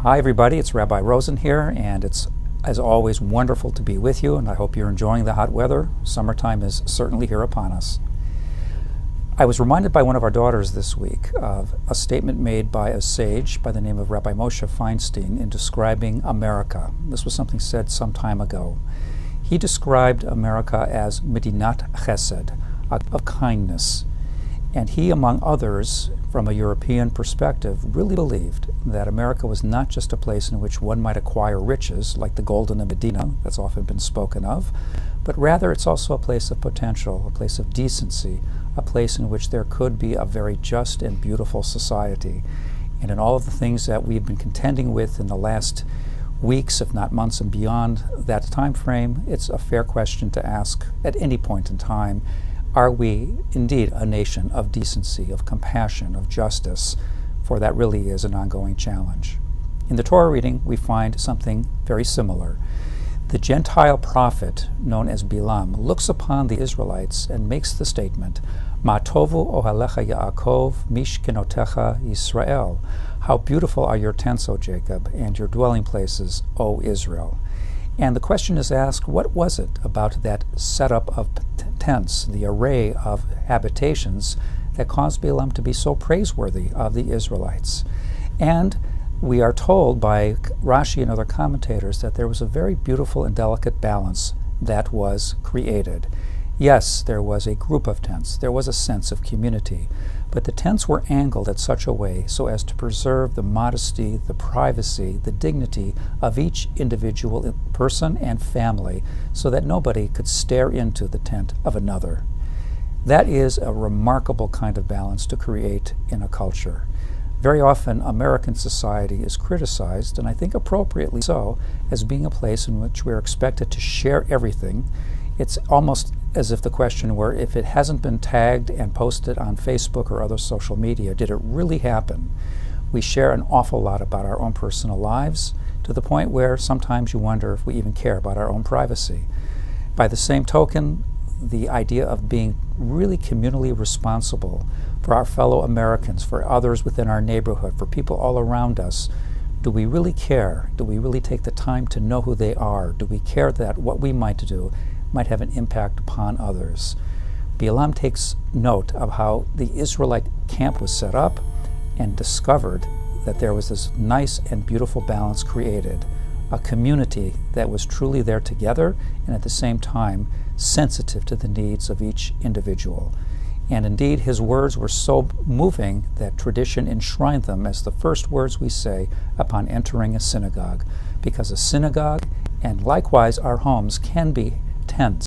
Hi everybody, it's Rabbi Rosen here, and it's as always wonderful to be with you, and I hope you're enjoying the hot weather. Summertime is certainly here upon us. I was reminded by one of our daughters this week of a statement made by a sage by the name of Rabbi Moshe Feinstein in describing America. This was something said some time ago. He described America as Medinat Chesed, of kindness. And he, among others, from a European perspective, really believed that America was not just a place in which one might acquire riches, like the golden Medina, that's often been spoken of, but rather it's also a place of potential, a place of decency, a place in which there could be a very just and beautiful society. And in all of the things that we've been contending with in the last weeks, if not months and beyond that time frame, it's a fair question to ask at any point in time. Are we indeed a nation of decency, of compassion, of justice? For that really is an ongoing challenge. In the Torah reading, we find something very similar. The Gentile prophet, known as Bilam, looks upon the Israelites and makes the statement, Ma tovu ohalecha Yaakov, mishkenotecha Yisrael. How beautiful are your tents, O Jacob, and your dwelling places, O Israel. And the question is asked, what was it about that setup of tents, the array of habitations, that caused Balaam to be so praiseworthy of the Israelites? And we are told by Rashi and other commentators that there was a very beautiful and delicate balance that was created. Yes, there was a group of tents, there was a sense of community, but the tents were angled in such a way so as to preserve the modesty, the privacy, the dignity of each individual person and family so that nobody could stare into the tent of another. That is a remarkable kind of balance to create in a culture. Very often, American society is criticized, and I think appropriately so, as being a place in which we're expected to share everything. It's almost as if the question were, if it hasn't been tagged and posted on Facebook or other social media, did it really happen? We share an awful lot about our own personal lives, to the point where sometimes you wonder if we even care about our own privacy. By the same token, the idea of being really communally responsible for our fellow Americans, for others within our neighborhood, for people all around us, do we really care? Do we really take the time to know who they are? Do we care that what we might do might have an impact upon others? Balaam takes note of how the Israelite camp was set up and discovered that there was this nice and beautiful balance created, a community that was truly there together and at the same time sensitive to the needs of each individual. And indeed, his words were so moving that tradition enshrined them as the first words we say upon entering a synagogue, because a synagogue and likewise our homes can be tents